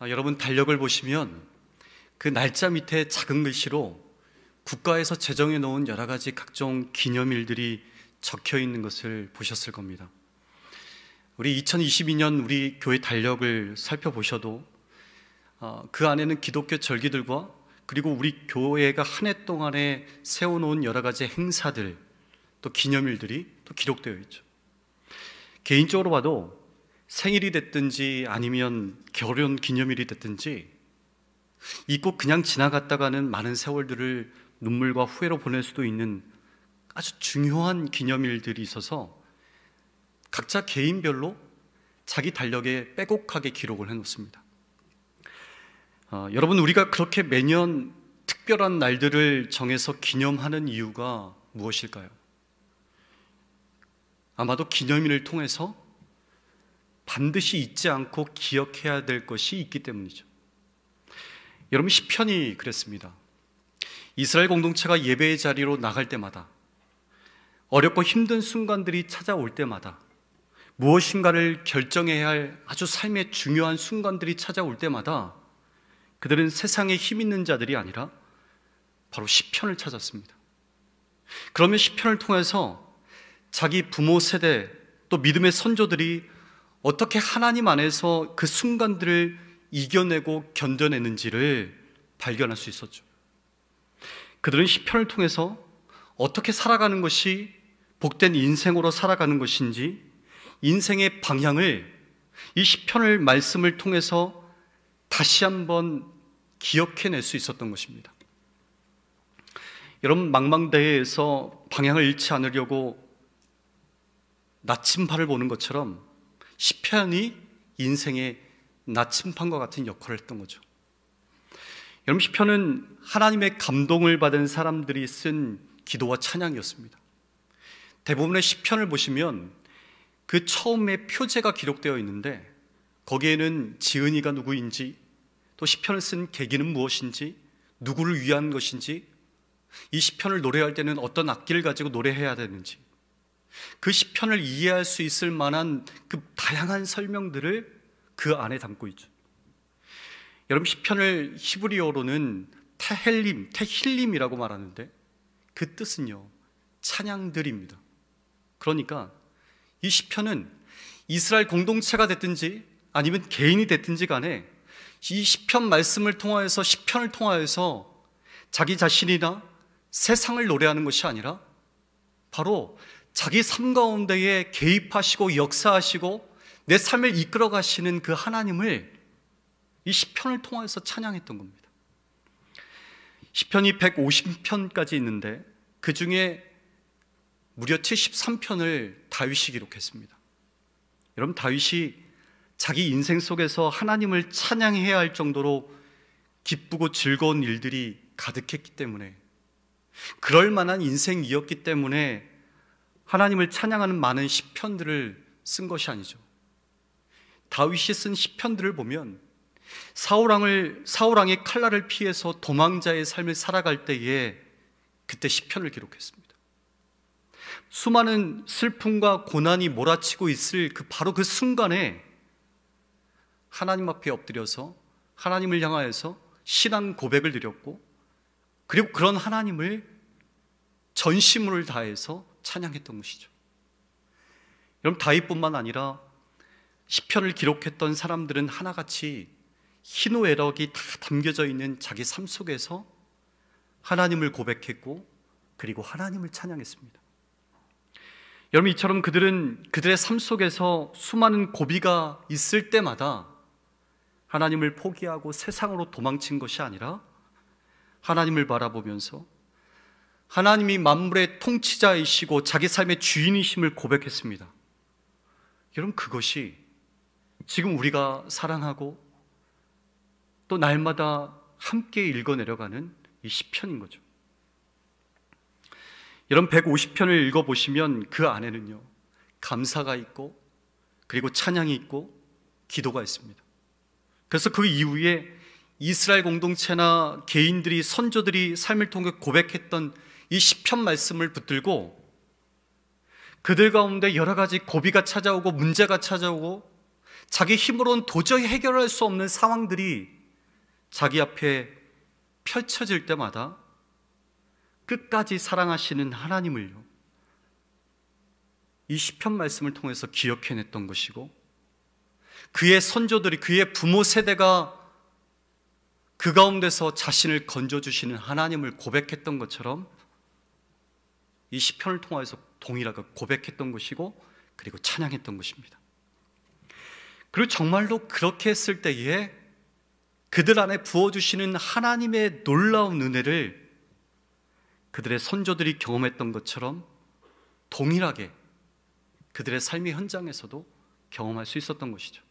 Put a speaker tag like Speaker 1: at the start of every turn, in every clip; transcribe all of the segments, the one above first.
Speaker 1: 여러분 달력을 보시면 그 날짜 밑에 작은 글씨로 국가에서 제정해 놓은 여러 가지 각종 기념일들이 적혀 있는 것을 보셨을 겁니다. 우리 2022년 우리 교회 달력을 살펴보셔도 그 안에는 기독교 절기들과 그리고 우리 교회가 한 해 동안에 세워놓은 여러 가지 행사들, 또 기념일들이 또 기록되어 있죠. 개인적으로 봐도 생일이 됐든지 아니면 결혼 기념일이 됐든지 잊고 그냥 지나갔다가는 많은 세월들을 눈물과 후회로 보낼 수도 있는 아주 중요한 기념일들이 있어서 각자 개인별로 자기 달력에 빼곡하게 기록을 해놓습니다. 여러분, 우리가 그렇게 매년 특별한 날들을 정해서 기념하는 이유가 무엇일까요? 아마도 기념일을 통해서 반드시 잊지 않고 기억해야 될 것이 있기 때문이죠. 여러분, 시편이 그랬습니다. 이스라엘 공동체가 예배의 자리로 나갈 때마다, 어렵고 힘든 순간들이 찾아올 때마다, 무엇인가를 결정해야 할 아주 삶의 중요한 순간들이 찾아올 때마다 그들은 세상에 힘 있는 자들이 아니라 바로 시편을 찾았습니다. 그러면 시편을 통해서 자기 부모 세대 또 믿음의 선조들이 어떻게 하나님 안에서 그 순간들을 이겨내고 견뎌내는지를 발견할 수 있었죠. 그들은 시편을 통해서 어떻게 살아가는 것이 복된 인생으로 살아가는 것인지, 인생의 방향을 이 시편을 말씀을 통해서 다시 한번 기억해낼 수 있었던 것입니다. 여러분, 망망대해에서 방향을 잃지 않으려고 나침반을 보는 것처럼 시편이 인생의 나침반과 같은 역할을 했던 거죠. 여러분, 시편은 하나님의 감동을 받은 사람들이 쓴 기도와 찬양이었습니다. 대부분의 시편을 보시면 그 처음에 표제가 기록되어 있는데 거기에는 지은이가 누구인지, 또 시편을 쓴 계기는 무엇인지, 누구를 위한 것인지, 이 시편을 노래할 때는 어떤 악기를 가지고 노래해야 되는지, 그 시편을 이해할 수 있을 만한 그 다양한 설명들을 그 안에 담고 있죠. 여러분, 시편을 히브리어로는 테힐림이라고 말하는데 그 뜻은요, 찬양들입니다. 그러니까 이 시편은 이스라엘 공동체가 됐든지 아니면 개인이 됐든지 간에 이 시편 말씀을 통하여서, 시편을 통하여서 자기 자신이나 세상을 노래하는 것이 아니라 바로 자기 삶 가운데에 개입하시고 역사하시고 내 삶을 이끌어 가시는 그 하나님을 이 시편을 통해서 찬양했던 겁니다. 시편이 150편까지 있는데 그 중에 무려 73편을 다윗이 기록했습니다. 여러분, 다윗이 자기 인생 속에서 하나님을 찬양해야 할 정도로 기쁘고 즐거운 일들이 가득했기 때문에, 그럴 만한 인생이었기 때문에 하나님을 찬양하는 많은 시편들을 쓴 것이 아니죠. 다윗이 쓴 시편들을 보면 사울왕의 칼날을 피해서 도망자의 삶을 살아갈 때에 그때 시편을 기록했습니다. 수많은 슬픔과 고난이 몰아치고 있을 바로 그 순간에 하나님 앞에 엎드려서 하나님을 향하여서 신앙 고백을 드렸고, 그리고 그런 하나님을 전심을 다해서 찬양했던 것이죠. 여러분, 다윗뿐만 아니라 시편을 기록했던 사람들은 하나같이 희노애락이 다 담겨져 있는 자기 삶 속에서 하나님을 고백했고, 그리고 하나님을 찬양했습니다. 여러분, 이처럼 그들은 그들의 삶 속에서 수많은 고비가 있을 때마다 하나님을 포기하고 세상으로 도망친 것이 아니라 하나님을 바라보면서 하나님이 만물의 통치자이시고 자기 삶의 주인이심을 고백했습니다. 여러분, 그것이 지금 우리가 사랑하고 또 날마다 함께 읽어내려가는 이 시편인 거죠. 여러분, 150편을 읽어보시면 그 안에는요, 감사가 있고 그리고 찬양이 있고 기도가 있습니다. 그래서 그 이후에 이스라엘 공동체나 개인들이, 선조들이 삶을 통해 고백했던 이 시편 말씀을 붙들고 그들 가운데 여러 가지 고비가 찾아오고 문제가 찾아오고 자기 힘으로는 도저히 해결할 수 없는 상황들이 자기 앞에 펼쳐질 때마다 끝까지 사랑하시는 하나님을요, 이 시편 말씀을 통해서 기억해냈던 것이고, 그의 선조들이, 그의 부모 세대가 그 가운데서 자신을 건져주시는 하나님을 고백했던 것처럼 이 시편을 통해서 동일하게 고백했던 것이고, 그리고 찬양했던 것입니다. 그리고 정말로 그렇게 했을 때에 그들 안에 부어주시는 하나님의 놀라운 은혜를 그들의 선조들이 경험했던 것처럼 동일하게 그들의 삶의 현장에서도 경험할 수 있었던 것이죠.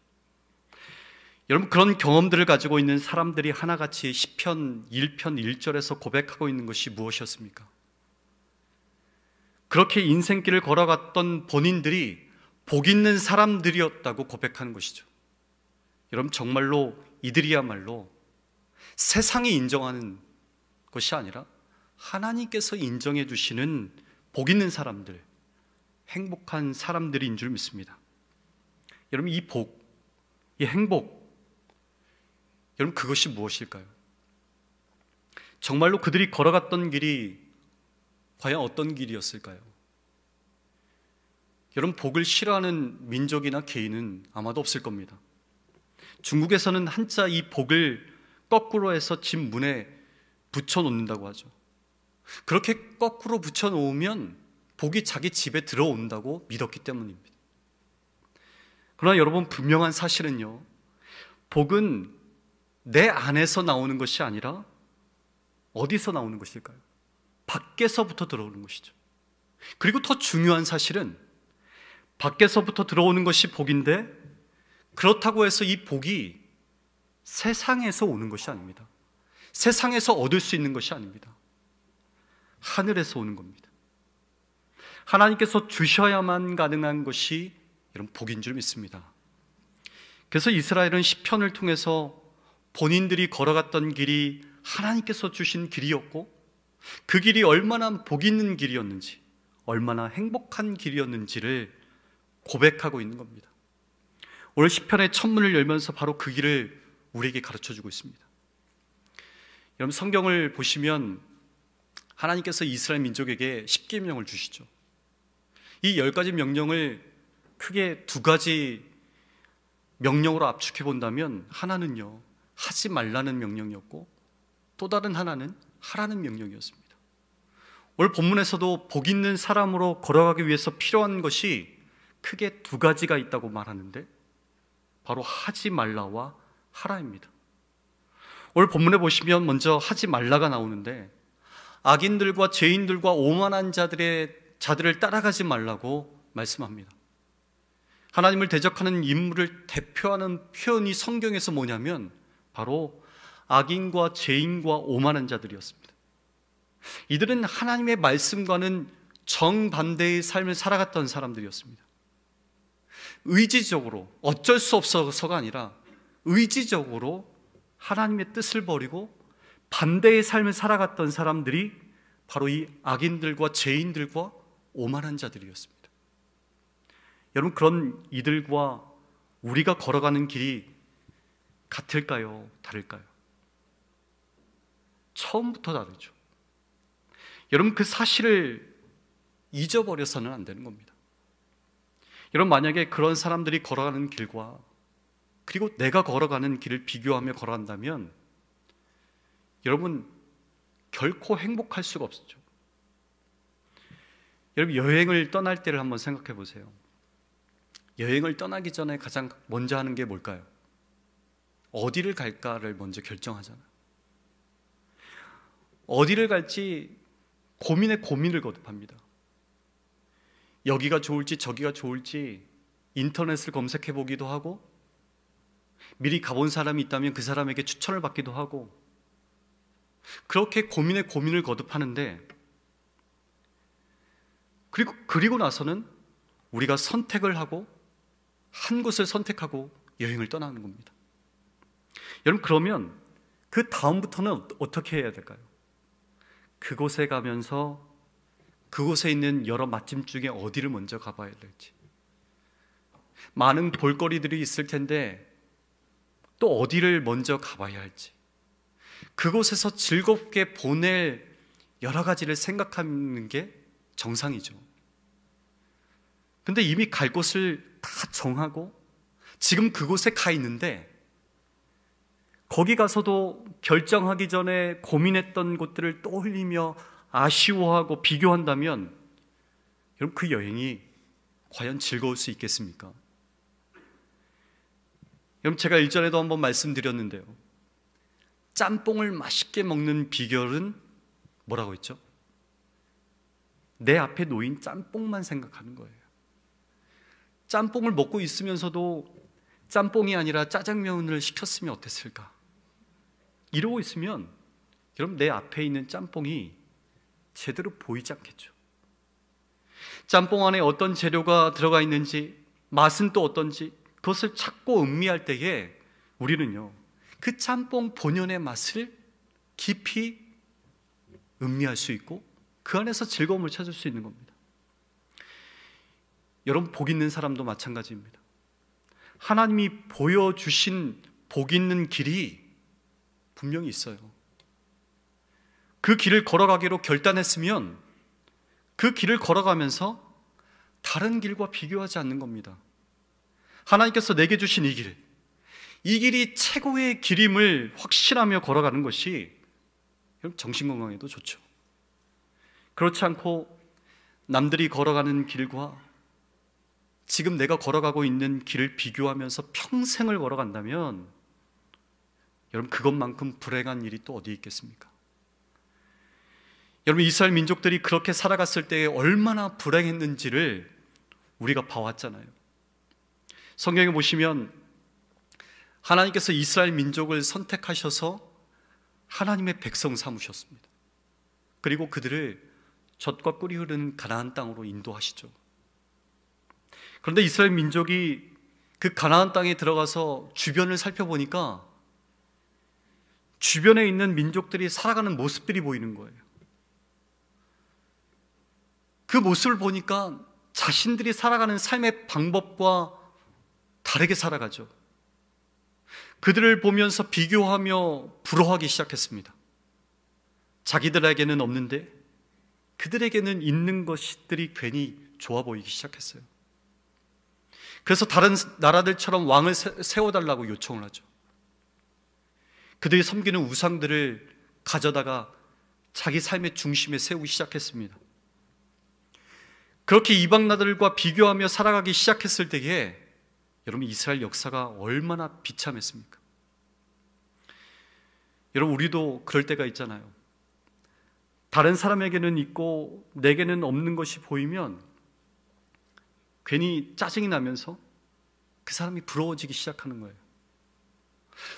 Speaker 1: 여러분, 그런 경험들을 가지고 있는 사람들이 하나같이 시편 1편 1절에서 고백하고 있는 것이 무엇이었습니까? 그렇게 인생길을 걸어갔던 본인들이 복 있는 사람들이었다고 고백하는 것이죠. 여러분, 정말로 이들이야말로 세상이 인정하는 것이 아니라 하나님께서 인정해 주시는 복 있는 사람들, 행복한 사람들인 줄 믿습니다. 여러분, 이 복, 이 행복, 여러분, 그것이 무엇일까요? 정말로 그들이 걸어갔던 길이 과연 어떤 길이었을까요? 여러분, 복을 싫어하는 민족이나 개인은 아마도 없을 겁니다. 중국에서는 한자 이 복을 거꾸로 해서 집 문에 붙여놓는다고 하죠. 그렇게 거꾸로 붙여놓으면 복이 자기 집에 들어온다고 믿었기 때문입니다. 그러나 여러분, 분명한 사실은요, 복은 내 안에서 나오는 것이 아니라 어디서 나오는 것일까요? 밖에서부터 들어오는 것이죠. 그리고 더 중요한 사실은 밖에서부터 들어오는 것이 복인데, 그렇다고 해서 이 복이 세상에서 오는 것이 아닙니다. 세상에서 얻을 수 있는 것이 아닙니다. 하늘에서 오는 겁니다. 하나님께서 주셔야만 가능한 것이 여러분 복인 줄 믿습니다. 그래서 이스라엘은 시편을 통해서 본인들이 걸어갔던 길이 하나님께서 주신 길이었고, 그 길이 얼마나 복 있는 길이었는지, 얼마나 행복한 길이었는지를 고백하고 있는 겁니다. 오늘 시편의 첫 문을 열면서 바로 그 길을 우리에게 가르쳐주고 있습니다. 여러분, 성경을 보시면 하나님께서 이스라엘 민족에게 10계명을 주시죠. 이 10가지 명령을 크게 두 가지 명령으로 압축해 본다면, 하나는요, 하지 말라는 명령이었고, 또 다른 하나는 하라는 명령이었습니다. 오늘 본문에서도 복 있는 사람으로 걸어가기 위해서 필요한 것이 크게 두 가지가 있다고 말하는데, 바로 하지 말라와 하라입니다. 오늘 본문에 보시면 먼저 하지 말라가 나오는데, 악인들과 죄인들과 오만한 자들을 따라가지 말라고 말씀합니다. 하나님을 대적하는 인물을 대표하는 표현이 성경에서 뭐냐면 바로 악인과 죄인과 오만한 자들이었습니다. 이들은 하나님의 말씀과는 정반대의 삶을 살아갔던 사람들이었습니다. 의지적으로, 어쩔 수 없어서가 아니라 의지적으로 하나님의 뜻을 버리고 반대의 삶을 살아갔던 사람들이 바로 이 악인들과 죄인들과 오만한 자들이었습니다. 여러분, 그런 이들과 우리가 걸어가는 길이 같을까요? 다를까요? 처음부터 다르죠. 여러분, 그 사실을 잊어버려서는 안 되는 겁니다. 여러분, 만약에 그런 사람들이 걸어가는 길과 그리고 내가 걸어가는 길을 비교하며 걸어간다면 여러분, 결코 행복할 수가 없죠. 여러분, 여행을 떠날 때를 한번 생각해 보세요. 여행을 떠나기 전에 가장 먼저 하는 게 뭘까요? 어디를 갈까를 먼저 결정하잖아요. 어디를 갈지 고민에 고민을 거듭합니다. 여기가 좋을지 저기가 좋을지 인터넷을 검색해 보기도 하고, 미리 가본 사람이 있다면 그 사람에게 추천을 받기도 하고, 그렇게 고민에 고민을 거듭하는데, 그리고 나서는 우리가 선택을 하고 한 곳을 선택하고 여행을 떠나는 겁니다. 여러분, 그러면 그 다음부터는 어떻게 해야 될까요? 그곳에 가면서 그곳에 있는 여러 맛집 중에 어디를 먼저 가봐야 될지, 많은 볼거리들이 있을 텐데 또 어디를 먼저 가봐야 할지, 그곳에서 즐겁게 보낼 여러 가지를 생각하는 게 정상이죠. 근데 이미 갈 곳을 다 정하고 지금 그곳에 가 있는데, 거기 가서도 결정하기 전에 고민했던 곳들을 떠올리며 아쉬워하고 비교한다면 여러분, 그 여행이 과연 즐거울 수 있겠습니까? 여러분, 제가 일전에도 한번 말씀드렸는데요, 짬뽕을 맛있게 먹는 비결은 뭐라고 했죠? 내 앞에 놓인 짬뽕만 생각하는 거예요. 짬뽕을 먹고 있으면서도 짬뽕이 아니라 짜장면을 시켰으면 어땠을까? 이러고 있으면 여러분, 내 앞에 있는 짬뽕이 제대로 보이지 않겠죠. 짬뽕 안에 어떤 재료가 들어가 있는지, 맛은 또 어떤지, 그것을 찾고 음미할 때에 우리는요, 그 짬뽕 본연의 맛을 깊이 음미할 수 있고 그 안에서 즐거움을 찾을 수 있는 겁니다. 여러분, 복 있는 사람도 마찬가지입니다. 하나님이 보여주신 복 있는 길이 분명히 있어요. 그 길을 걸어가기로 결단했으면 그 길을 걸어가면서 다른 길과 비교하지 않는 겁니다. 하나님께서 내게 주신 이 길, 이 길이 최고의 길임을 확신하며 걸어가는 것이 정신건강에도 좋죠. 그렇지 않고 남들이 걸어가는 길과 지금 내가 걸어가고 있는 길을 비교하면서 평생을 걸어간다면 여러분, 그것만큼 불행한 일이 또 어디 있겠습니까? 여러분, 이스라엘 민족들이 그렇게 살아갔을 때 얼마나 불행했는지를 우리가 봐왔잖아요. 성경에 보시면 하나님께서 이스라엘 민족을 선택하셔서 하나님의 백성 삼으셨습니다. 그리고 그들을 젖과 꿀이 흐르는 가나안 땅으로 인도하시죠. 그런데 이스라엘 민족이 그 가나안 땅에 들어가서 주변을 살펴보니까 주변에 있는 민족들이 살아가는 모습들이 보이는 거예요. 그 모습을 보니까 자신들이 살아가는 삶의 방법과 다르게 살아가죠. 그들을 보면서 비교하며 부러워하기 시작했습니다. 자기들에게는 없는데 그들에게는 있는 것들이 괜히 좋아 보이기 시작했어요. 그래서 다른 나라들처럼 왕을 세워달라고 요청을 하죠. 그들이 섬기는 우상들을 가져다가 자기 삶의 중심에 세우기 시작했습니다. 그렇게 이방 나라들과 비교하며 살아가기 시작했을 때에 여러분, 이스라엘 역사가 얼마나 비참했습니까? 여러분, 우리도 그럴 때가 있잖아요. 다른 사람에게는 있고 내게는 없는 것이 보이면 괜히 짜증이 나면서 그 사람이 부러워지기 시작하는 거예요.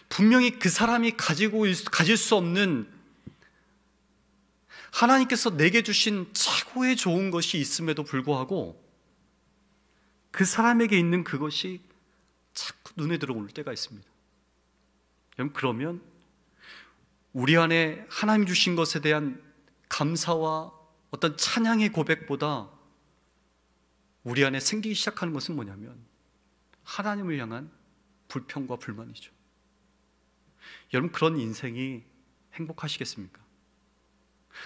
Speaker 1: 분명히 그 사람이 가질 수 없는 하나님께서 내게 주신 최고의 좋은 것이 있음에도 불구하고 그 사람에게 있는 그것이 자꾸 눈에 들어올 때가 있습니다. 여러분, 그러면 우리 안에 하나님 주신 것에 대한 감사와 어떤 찬양의 고백보다 우리 안에 생기기 시작하는 것은 뭐냐면 하나님을 향한 불평과 불만이죠. 여러분, 그런 인생이 행복하시겠습니까?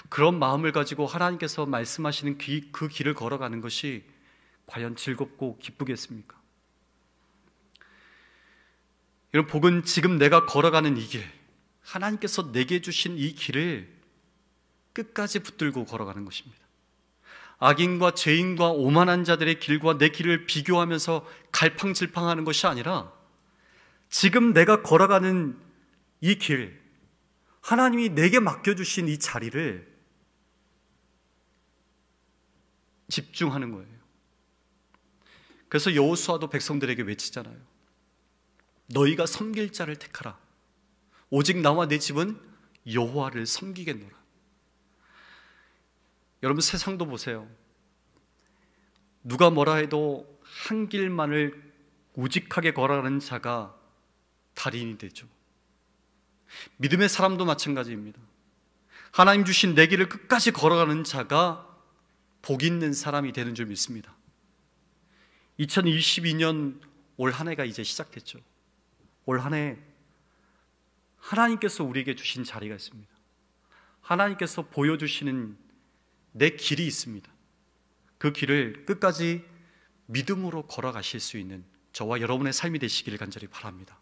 Speaker 1: 그런 마음을 가지고 하나님께서 말씀하시는 그 길을 걸어가는 것이 과연 즐겁고 기쁘겠습니까? 여러분, 복은 지금 내가 걸어가는 이 길, 하나님께서 내게 주신 이 길을 끝까지 붙들고 걸어가는 것입니다. 악인과 죄인과 오만한 자들의 길과 내 길을 비교하면서 갈팡질팡하는 것이 아니라 지금 내가 걸어가는 이 길, 하나님이 내게 맡겨주신 이 자리를 집중하는 거예요. 그래서 여호수아도 백성들에게 외치잖아요. 너희가 섬길 자를 택하라. 오직 나와 내 집은 여호와를 섬기겠노라. 여러분, 세상도 보세요. 누가 뭐라 해도 한 길만을 우직하게 걸어가는 자가 달인이 되죠. 믿음의 사람도 마찬가지입니다. 하나님 주신 내 길을 끝까지 걸어가는 자가 복 있는 사람이 되는 줄 믿습니다. 2022년 올 한 해가 이제 시작됐죠. 올 한 해 하나님께서 우리에게 주신 자리가 있습니다. 하나님께서 보여주시는 내 길이 있습니다. 그 길을 끝까지 믿음으로 걸어가실 수 있는 저와 여러분의 삶이 되시기를 간절히 바랍니다.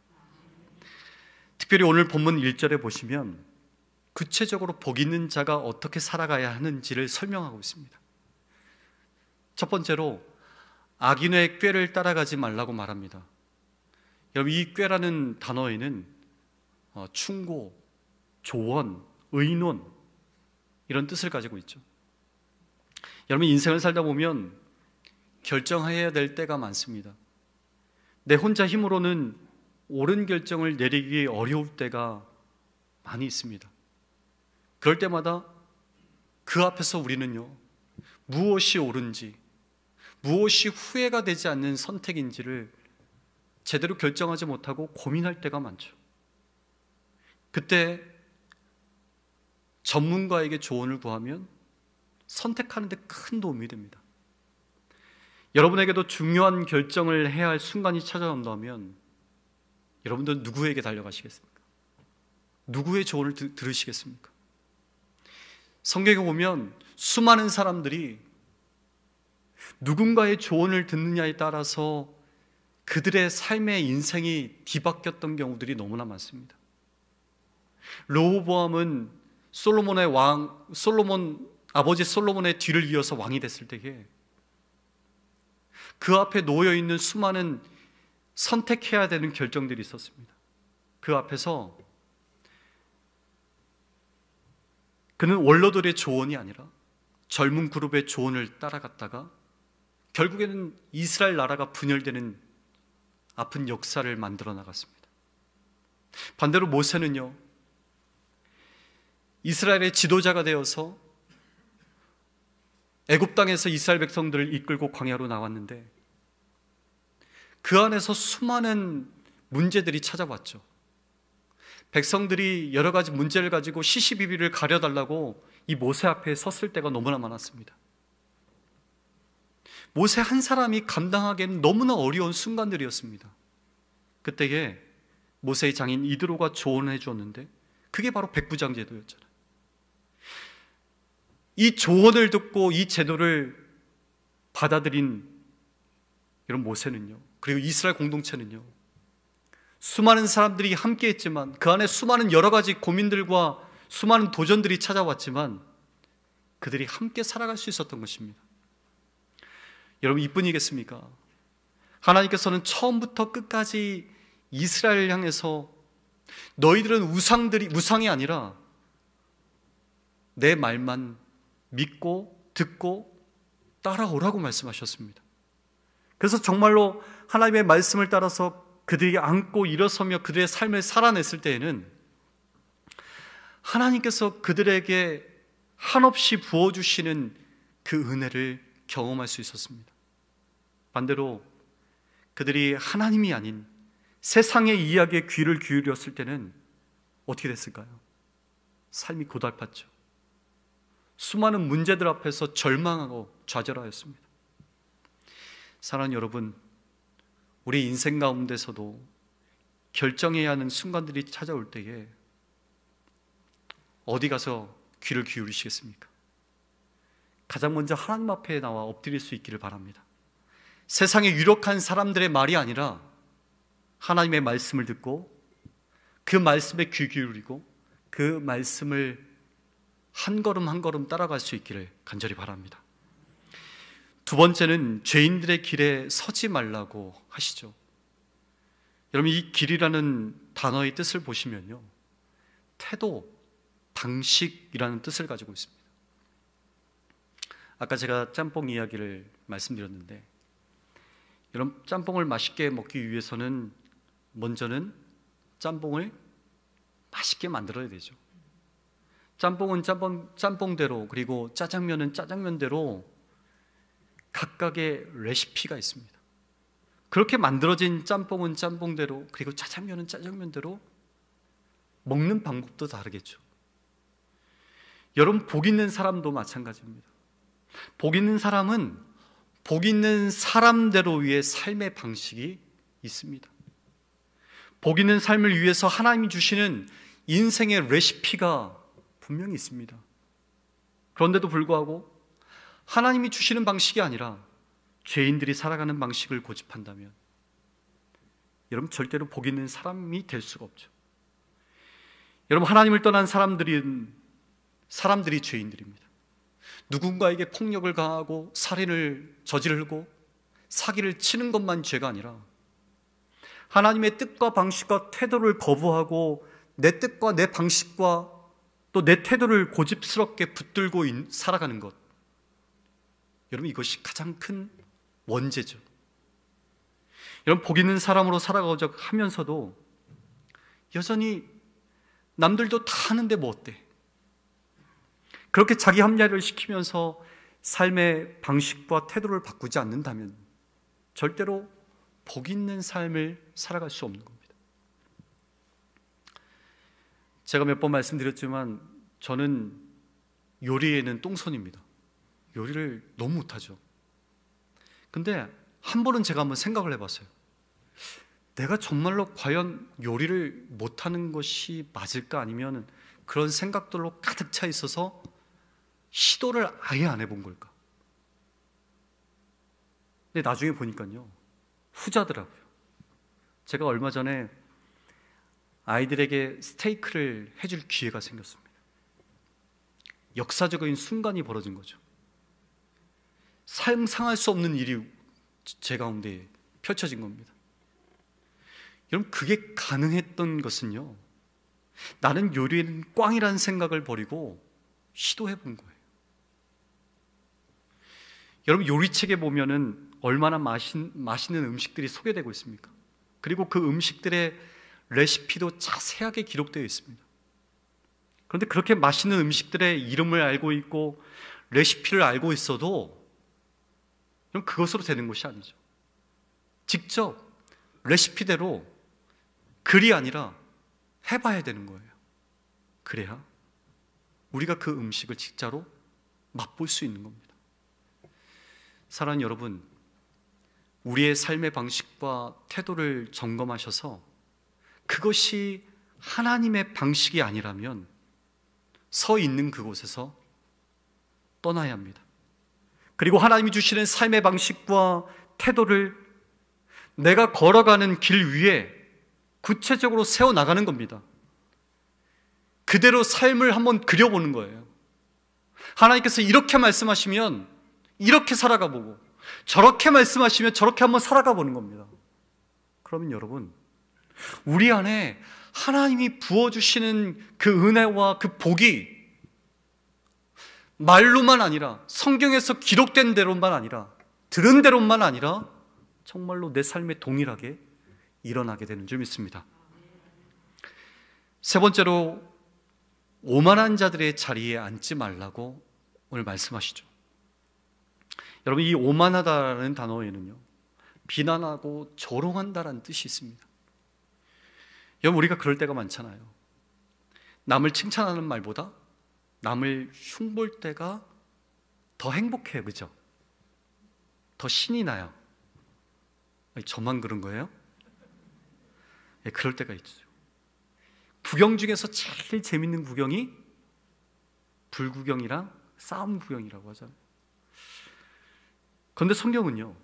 Speaker 1: 특별히 오늘 본문 1절에 보시면 구체적으로 복 있는 자가 어떻게 살아가야 하는지를 설명하고 있습니다. 첫 번째로 악인의 꾀를 따라가지 말라고 말합니다. 여러분, 이 꾀라는 단어에는 충고, 조언, 의논 이런 뜻을 가지고 있죠. 여러분, 인생을 살다 보면 결정해야 될 때가 많습니다. 내 혼자 힘으로는 옳은 결정을 내리기 어려울 때가 많이 있습니다. 그럴 때마다 그 앞에서 우리는요, 무엇이 옳은지, 무엇이 후회가 되지 않는 선택인지를 제대로 결정하지 못하고 고민할 때가 많죠. 그때 전문가에게 조언을 구하면 선택하는 데 큰 도움이 됩니다. 여러분에게도 중요한 결정을 해야 할 순간이 찾아온다면 여러분들 누구에게 달려가시겠습니까? 누구의 조언을 들으시겠습니까? 성경에 보면 수많은 사람들이 누군가의 조언을 듣느냐에 따라서 그들의 삶의 인생이 뒤바뀌었던 경우들이 너무나 많습니다. 르호보암은 아버지 솔로몬의 뒤를 이어서 왕이 됐을 때에 그 앞에 놓여 있는 수많은 선택해야 되는 결정들이 있었습니다. 그 앞에서 그는 원로들의 조언이 아니라 젊은 그룹의 조언을 따라갔다가 결국에는 이스라엘 나라가 분열되는 아픈 역사를 만들어 나갔습니다. 반대로 모세는요, 이스라엘의 지도자가 되어서 애굽 땅에서 이스라엘 백성들을 이끌고 광야로 나왔는데 그 안에서 수많은 문제들이 찾아왔죠. 백성들이 여러 가지 문제를 가지고 시시비비를 가려달라고 이 모세 앞에 섰을 때가 너무나 많았습니다. 모세 한 사람이 감당하기에는 너무나 어려운 순간들이었습니다. 그때에 모세의 장인 이드로가 조언을 해주었는데 그게 바로 백부장제도였잖아요. 이 조언을 듣고 이 제도를 받아들인 이런 모세는요, 그리고 이스라엘 공동체는요, 수많은 사람들이 함께 했지만 그 안에 수많은 여러 가지 고민들과 수많은 도전들이 찾아왔지만 그들이 함께 살아갈 수 있었던 것입니다. 여러분, 이뿐이겠습니까? 하나님께서는 처음부터 끝까지 이스라엘을 향해서 너희들은 우상이 아니라 내 말만 믿고 듣고 따라오라고 말씀하셨습니다. 그래서 정말로 하나님의 말씀을 따라서 그들이 안고 일어서며 그들의 삶을 살아냈을 때에는 하나님께서 그들에게 한없이 부어주시는 그 은혜를 경험할 수 있었습니다. 반대로 그들이 하나님이 아닌 세상의 이야기에 귀를 기울였을 때는 어떻게 됐을까요? 삶이 고달팠죠. 수많은 문제들 앞에서 절망하고 좌절하였습니다. 사랑하는 여러분, 우리 인생 가운데서도 결정해야 하는 순간들이 찾아올 때에 어디 가서 귀를 기울이시겠습니까? 가장 먼저 하나님 앞에 나와 엎드릴 수 있기를 바랍니다. 세상에 유력한 사람들의 말이 아니라 하나님의 말씀을 듣고 그 말씀에 귀 기울이고 그 말씀을 한 걸음 한 걸음 따라갈 수 있기를 간절히 바랍니다. 두 번째는 죄인들의 길에 서지 말라고 하시죠. 여러분, 이 길이라는 단어의 뜻을 보시면요, 태도, 방식이라는 뜻을 가지고 있습니다. 아까 제가 짬뽕 이야기를 말씀드렸는데, 여러분, 짬뽕을 맛있게 먹기 위해서는 먼저는 짬뽕을 맛있게 만들어야 되죠. 짬뽕은 짬뽕대로, 그리고 짜장면은 짜장면대로 각각의 레시피가 있습니다. 그렇게 만들어진 짬뽕은 짬뽕대로, 그리고 짜장면은 짜장면대로 먹는 방법도 다르겠죠. 여러분, 복 있는 사람도 마찬가지입니다. 복 있는 사람은 복 있는 사람대로의 삶의 방식이 있습니다. 복 있는 삶을 위해서 하나님이 주시는 인생의 레시피가 분명히 있습니다. 그런데도 불구하고 하나님이 주시는 방식이 아니라 죄인들이 살아가는 방식을 고집한다면 여러분 절대로 복 있는 사람이 될 수가 없죠. 여러분, 하나님을 떠난 사람들이 죄인들입니다. 누군가에게 폭력을 가하고 살인을 저지르고 사기를 치는 것만 죄가 아니라 하나님의 뜻과 방식과 태도를 거부하고 내 뜻과 내 방식과 또 내 태도를 고집스럽게 붙들고 살아가는 것, 여러분 이것이 가장 큰 원죄죠. 여러분, 복 있는 사람으로 살아가고자 하면서도 여전히 남들도 다 하는데 뭐 어때? 그렇게 자기 합리화를 시키면서 삶의 방식과 태도를 바꾸지 않는다면 절대로 복 있는 삶을 살아갈 수 없는 겁니다. 제가 몇 번 말씀드렸지만 저는 요리에는 똥손입니다. 요리를 너무 못하죠. 근데 한 번은 제가 한번 생각을 해봤어요. 내가 정말로 과연 요리를 못하는 것이 맞을까, 아니면 그런 생각들로 가득 차 있어서 시도를 아예 안 해본 걸까? 근데 나중에 보니까요, 후자더라고요. 제가 얼마 전에 아이들에게 스테이크를 해줄 기회가 생겼습니다. 역사적인 순간이 벌어진 거죠. 상상할 수 없는 일이 제 가운데 펼쳐진 겁니다. 여러분, 그게 가능했던 것은요, 나는 요리에는 꽝이라는 생각을 버리고 시도해 본 거예요. 여러분, 요리책에 보면은 얼마나 맛있는 음식들이 소개되고 있습니까? 그리고 그 음식들의 레시피도 자세하게 기록되어 있습니다. 그런데 그렇게 맛있는 음식들의 이름을 알고 있고 레시피를 알고 있어도 그것으로 되는 것이 아니죠. 직접 레시피대로 글이 아니라 해봐야 되는 거예요. 그래야 우리가 그 음식을 진짜로 맛볼 수 있는 겁니다. 사랑하는 여러분, 우리의 삶의 방식과 태도를 점검하셔서 그것이 하나님의 방식이 아니라면 서 있는 그곳에서 떠나야 합니다. 그리고 하나님이 주시는 삶의 방식과 태도를 내가 걸어가는 길 위에 구체적으로 세워나가는 겁니다. 그대로 삶을 한번 그려보는 거예요. 하나님께서 이렇게 말씀하시면 이렇게 살아가 보고, 저렇게 말씀하시면 저렇게 한번 살아가 보는 겁니다. 그러면 여러분, 우리 안에 하나님이 부어주시는 그 은혜와 그 복이 말로만 아니라, 성경에서 기록된 대로만 아니라, 들은 대로만 아니라 정말로 내 삶에 동일하게 일어나게 되는 줄 믿습니다. 세 번째로, 오만한 자들의 자리에 앉지 말라고 오늘 말씀하시죠. 여러분, 이 오만하다라는 단어에는요, 비난하고 조롱한다라는 뜻이 있습니다. 여러분, 우리가 그럴 때가 많잖아요. 남을 칭찬하는 말보다 남을 흉볼 때가 더 행복해요, 그죠? 더 신이 나요. 아니, 저만 그런 거예요? 네, 그럴 때가 있죠. 구경 중에서 제일 재밌는 구경이 불구경이랑 싸움 구경이라고 하잖아요. 그런데 성경은요,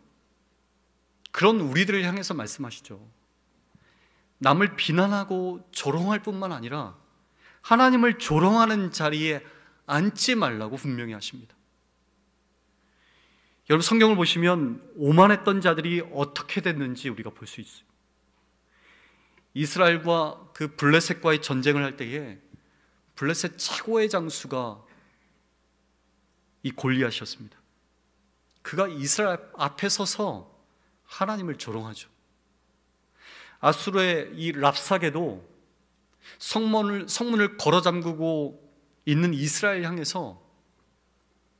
Speaker 1: 그런 우리들을 향해서 말씀하시죠. 남을 비난하고 조롱할 뿐만 아니라 하나님을 조롱하는 자리에 앉지 말라고 분명히 하십니다. 여러분, 성경을 보시면 오만했던 자들이 어떻게 됐는지 우리가 볼 수 있어요. 이스라엘과 그 블레셋과의 전쟁을 할 때에 블레셋 최고의 장수가 이 골리앗이었습니다. 그가 이스라엘 앞에 서서 하나님을 조롱하죠. 아수르의 이 랍사게도 성문을 걸어 잠그고 있는 이스라엘 향해서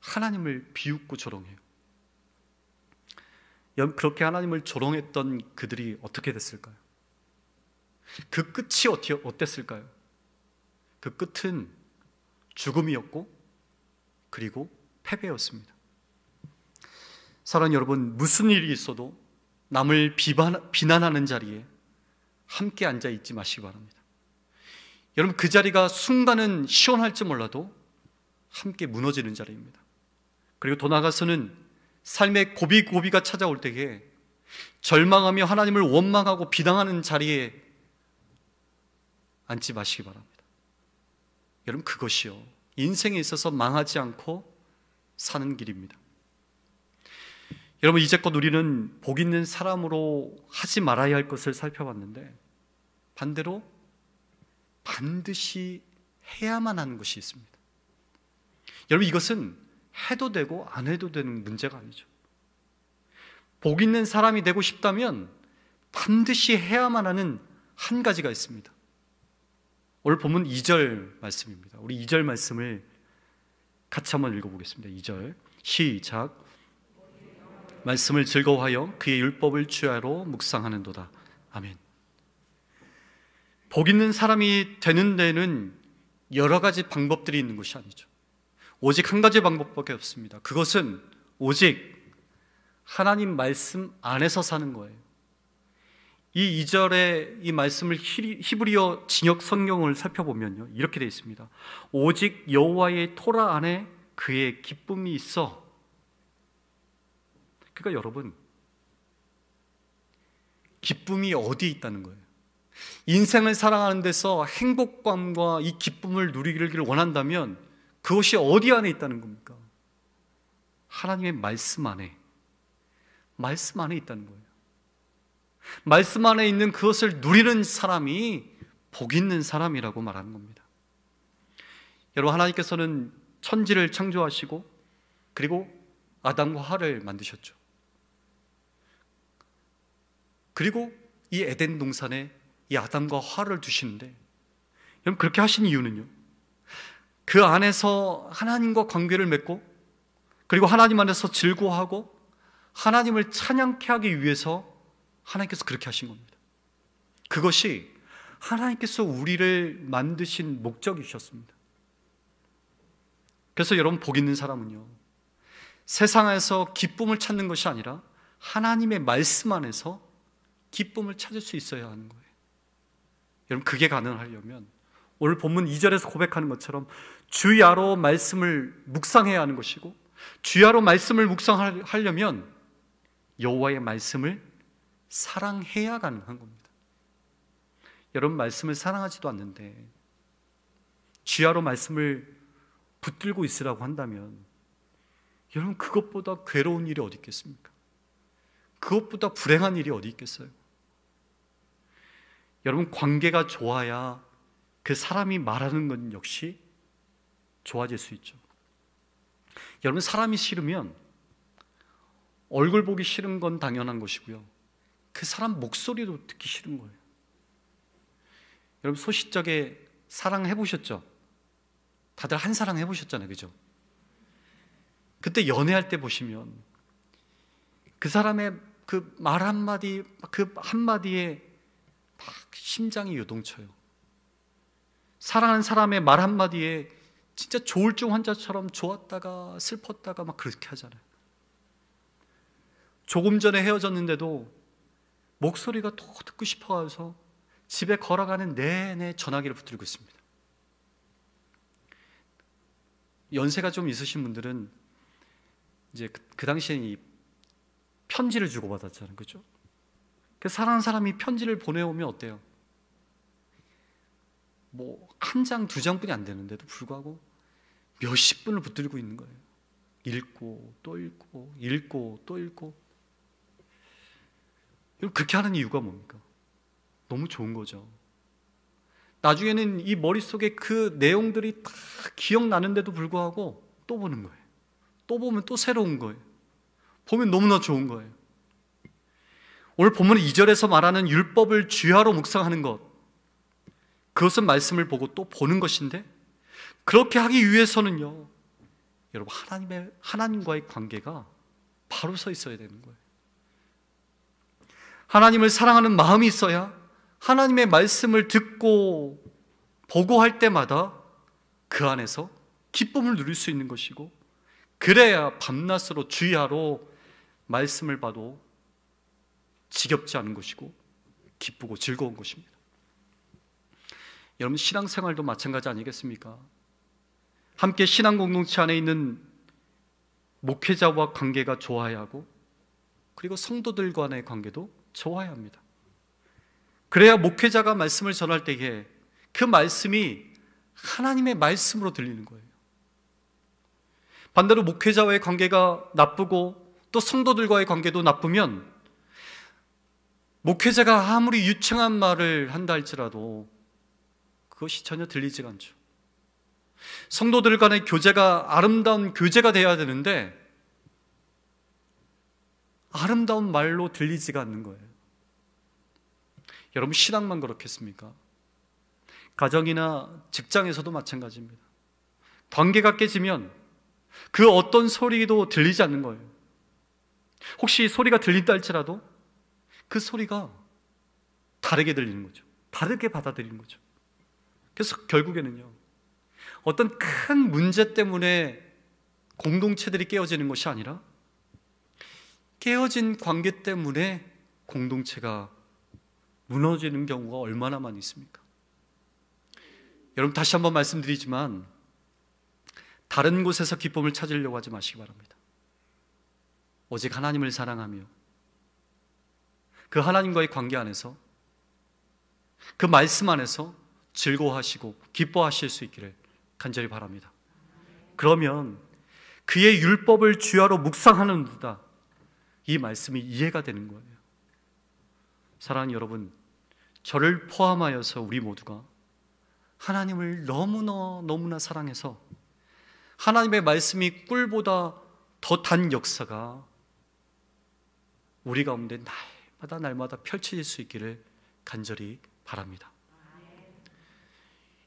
Speaker 1: 하나님을 비웃고 조롱해요. 그렇게 하나님을 조롱했던 그들이 어떻게 됐을까요? 그 끝이 어땠을까요? 그 끝은 죽음이었고 그리고 패배였습니다. 사랑하는 여러분, 무슨 일이 있어도 남을 비난하는 자리에 함께 앉아 있지 마시기 바랍니다. 여러분, 그 자리가 순간은 시원할지 몰라도 함께 무너지는 자리입니다. 그리고 더 나아가서는 삶의 고비고비가 찾아올 때에 절망하며 하나님을 원망하고 비난하는 자리에 앉지 마시기 바랍니다. 여러분, 그것이요, 인생에 있어서 망하지 않고 사는 길입니다. 여러분, 이제껏 우리는 복 있는 사람으로 하지 말아야 할 것을 살펴봤는데, 반대로 반드시 해야만 하는 것이 있습니다. 여러분, 이것은 해도 되고 안 해도 되는 문제가 아니죠. 복 있는 사람이 되고 싶다면 반드시 해야만 하는 한 가지가 있습니다. 오늘 본문 2절 말씀입니다. 우리 2절 말씀을 같이 한번 읽어보겠습니다. 2절 시작. 말씀을 즐거워하여 그의 율법을 주야로 묵상하는도다. 아멘. 복 있는 사람이 되는 데는 여러 가지 방법들이 있는 것이 아니죠. 오직 한 가지 방법밖에 없습니다. 그것은 오직 하나님 말씀 안에서 사는 거예요. 이 2절의 이 말씀을 히브리어 진역 성경을 살펴보면요, 이렇게 되어 있습니다. 오직 여호와의 토라 안에 그의 기쁨이 있어. 그러니까 여러분, 기쁨이 어디에 있다는 거예요? 인생을 살아가는 데서 행복감과 이 기쁨을 누리기를 원한다면 그것이 어디 안에 있다는 겁니까? 하나님의 말씀 안에 있다는 거예요. 말씀 안에 있는 그것을 누리는 사람이 복 있는 사람이라고 말하는 겁니다. 여러분, 하나님께서는 천지를 창조하시고 그리고 아담과 하와를 만드셨죠. 그리고 이 에덴 동산에 이 아담과 하와를 두시는데, 여러분, 그렇게 하신 이유는요, 그 안에서 하나님과 관계를 맺고 그리고 하나님 안에서 즐거워하고 하나님을 찬양케 하기 위해서 하나님께서 그렇게 하신 겁니다. 그것이 하나님께서 우리를 만드신 목적이셨습니다. 그래서 여러분, 복 있는 사람은요, 세상에서 기쁨을 찾는 것이 아니라 하나님의 말씀 안에서 기쁨을 찾을 수 있어야 하는 거예요. 여러분, 그게 가능하려면 오늘 본문 2절에서 고백하는 것처럼 주야로 말씀을 묵상해야 하는 것이고, 주야로 말씀을 묵상하려면 여호와의 말씀을 사랑해야 가능한 겁니다. 여러분, 말씀을 사랑하지도 않는데 주야로 말씀을 붙들고 있으라고 한다면, 여러분, 그것보다 괴로운 일이 어디 있겠습니까? 그것보다 불행한 일이 어디 있겠어요? 여러분, 관계가 좋아야 그 사람이 말하는 건 역시 좋아질 수 있죠. 여러분, 사람이 싫으면 얼굴 보기 싫은 건 당연한 것이고요, 그 사람 목소리도 듣기 싫은 거예요. 여러분, 소시적에 사랑해 보셨죠? 다들 한사랑 해보셨잖아요, 그죠? 그때 연애할 때 보시면 그 사람의 그 말 한마디, 그 한마디에 막 심장이 요동쳐요. 사랑하는 사람의 말 한마디에 진짜 조울증 환자처럼 좋았다가 슬펐다가 막 그렇게 하잖아요. 조금 전에 헤어졌는데도 목소리가 더 듣고 싶어서 집에 걸어가는 내내 전화기를 붙들고 있습니다. 연세가 좀 있으신 분들은 이제 그 당시에 이 편지를 주고받았잖아요, 그죠? 그 사랑하는 사람이 편지를 보내오면 어때요? 뭐 한 장, 두 장뿐이 안 되는데도 불구하고 몇십 분을 붙들고 있는 거예요. 읽고 또 읽고 읽고 또 읽고. 그렇게 하는 이유가 뭡니까? 너무 좋은 거죠. 나중에는 이 머릿속에 그 내용들이 다 기억나는데도 불구하고 또 보는 거예요. 또 보면 또 새로운 거예요. 보면 너무나 좋은 거예요. 오늘 본문 2절에서 말하는 율법을 주야로 묵상하는 것, 그것은 말씀을 보고 또 보는 것인데, 그렇게 하기 위해서는요, 여러분, 하나님과의 관계가 바로 서 있어야 되는 거예요. 하나님을 사랑하는 마음이 있어야 하나님의 말씀을 듣고 보고 할 때마다 그 안에서 기쁨을 누릴 수 있는 것이고, 그래야 밤낮으로 주야로 말씀을 봐도 지겹지 않은 것이고 기쁘고 즐거운 것입니다. 여러분, 신앙생활도 마찬가지 아니겠습니까? 함께 신앙 공동체 안에 있는 목회자와 관계가 좋아야 하고, 그리고 성도들 간의 관계도 좋아야 합니다. 그래야 목회자가 말씀을 전할 때에 그 말씀이 하나님의 말씀으로 들리는 거예요. 반대로 목회자와의 관계가 나쁘고 또 성도들과의 관계도 나쁘면 목회자가 아무리 유창한 말을 한다 할지라도 그것이 전혀 들리지가 않죠. 성도들 간의 교제가 아름다운 교제가 되어야 되는데 아름다운 말로 들리지가 않는 거예요. 여러분, 신앙만 그렇겠습니까? 가정이나 직장에서도 마찬가지입니다. 관계가 깨지면 그 어떤 소리도 들리지 않는 거예요. 혹시 소리가 들린다 할지라도 그 소리가 다르게 들리는 거죠. 다르게 받아들이는 거죠. 그래서 결국에는요, 어떤 큰 문제 때문에 공동체들이 깨어지는 것이 아니라 깨어진 관계 때문에 공동체가 무너지는 경우가 얼마나 많이 있습니까? 여러분, 다시 한번 말씀드리지만 다른 곳에서 기쁨을 찾으려고 하지 마시기 바랍니다. 오직 하나님을 사랑하며 그 하나님과의 관계 안에서, 그 말씀 안에서 즐거워하시고 기뻐하실 수 있기를 간절히 바랍니다. 그러면 그의 율법을 주야로 묵상하는도다, 이 말씀이 이해가 되는 거예요. 사랑하는 여러분, 저를 포함하여서 우리 모두가 하나님을 너무나 사랑해서 하나님의 말씀이 꿀보다 더 단 역사가 우리 가운데 날마다 펼쳐질 수 있기를 간절히 바랍니다.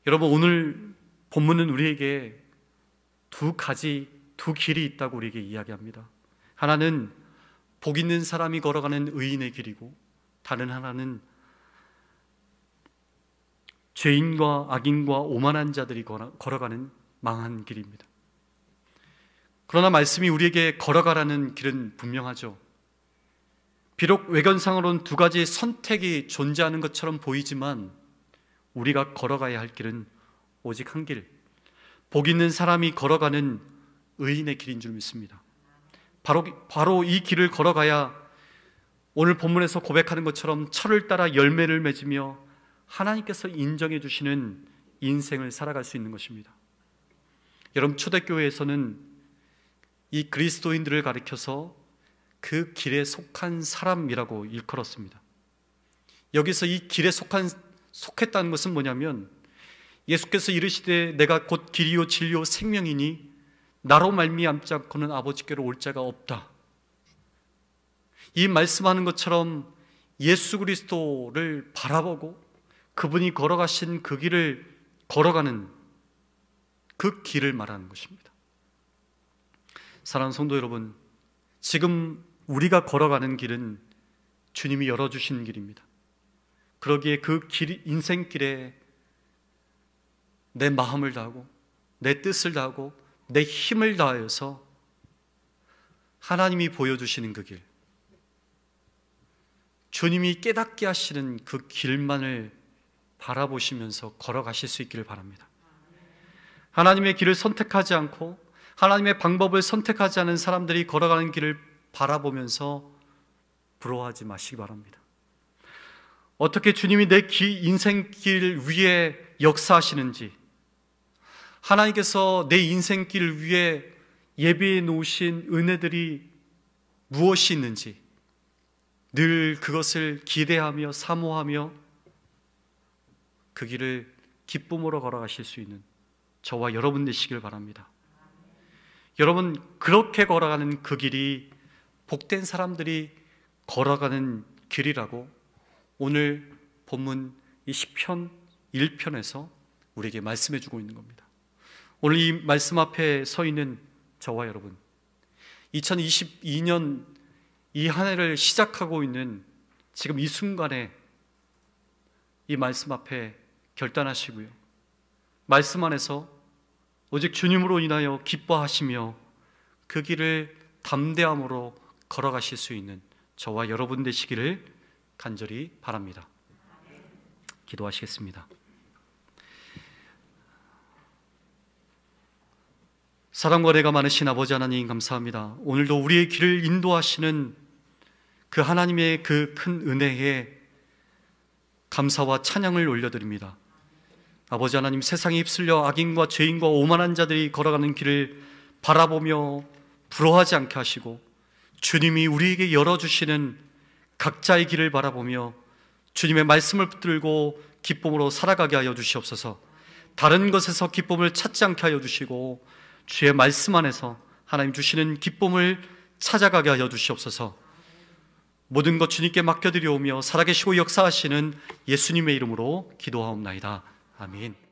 Speaker 1: 여러분, 오늘 본문은 우리에게 두 길이 있다고 우리에게 이야기합니다. 하나는 복 있는 사람이 걸어가는 의인의 길이고, 다른 하나는 죄인과 악인과 오만한 자들이 걸어가는 망한 길입니다. 그러나 말씀이 우리에게 걸어가라는 길은 분명하죠. 비록 외견상으로는 두 가지 선택이 존재하는 것처럼 보이지만 우리가 걸어가야 할 길은 오직 한 길, 복 있는 사람이 걸어가는 의인의 길인 줄 믿습니다. 바로 이 길을 걸어가야 오늘 본문에서 고백하는 것처럼 철을 따라 열매를 맺으며 하나님께서 인정해 주시는 인생을 살아갈 수 있는 것입니다. 여러분, 초대교회에서는 이 그리스도인들을 가리켜서 그 길에 속한 사람이라고 일컬었습니다. 여기서 이 길에 속했다는 것은 뭐냐면, 예수께서 이르시되 내가 곧 길이요 진리요 생명이니 나로 말미암지 않고는 아버지께로 올 자가 없다. 이 말씀하는 것처럼 예수 그리스도를 바라보고 그분이 걸어가신 그 길을 걸어가는 그 길을 말하는 것입니다. 사랑하는 성도 여러분, 지금 우리가 걸어가는 길은 주님이 열어주신 길입니다. 그러기에 그 길, 인생길에 내 마음을 다하고 내 뜻을 다하고 내 힘을 다하여서 하나님이 보여주시는 그 길, 주님이 깨닫게 하시는 그 길만을 바라보시면서 걸어가실 수 있기를 바랍니다. 하나님의 길을 선택하지 않고 하나님의 방법을 선택하지 않은 사람들이 걸어가는 길을 바라보면서 부러워하지 마시기 바랍니다. 어떻게 주님이 내 인생길 위에 역사하시는지, 하나님께서 내 인생길 위에 예비해 놓으신 은혜들이 무엇이 있는지 늘 그것을 기대하며 사모하며 그 길을 기쁨으로 걸어가실 수 있는 저와 여러분 되시길 바랍니다. 여러분, 그렇게 걸어가는 그 길이 복된 사람들이 걸어가는 길이라고 오늘 본문 이 시편 1편에서 우리에게 말씀해 주고 있는 겁니다. 오늘 이 말씀 앞에 서 있는 저와 여러분, 2022년 이 한 해를 시작하고 있는 지금 이 순간에 이 말씀 앞에 결단하시고요, 말씀 안에서 오직 주님으로 인하여 기뻐하시며 그 길을 담대함으로 걸어가실 수 있는 저와 여러분 되시기를 간절히 바랍니다. 기도하시겠습니다. 사랑과 은혜가 많으신 아버지 하나님 감사합니다. 오늘도 우리의 길을 인도하시는 그 하나님의 그 큰 은혜에 감사와 찬양을 올려드립니다. 아버지 하나님, 세상에 휩쓸려 악인과 죄인과 오만한 자들이 걸어가는 길을 바라보며 부러워하지 않게 하시고, 주님이 우리에게 열어주시는 각자의 길을 바라보며 주님의 말씀을 붙들고 기쁨으로 살아가게 하여 주시옵소서. 다른 것에서 기쁨을 찾지 않게 하여 주시고 주의 말씀 안에서 하나님 주시는 기쁨을 찾아가게 하여 주시옵소서. 모든 것 주님께 맡겨드리오며 살아계시고 역사하시는 예수님의 이름으로 기도하옵나이다. 아멘.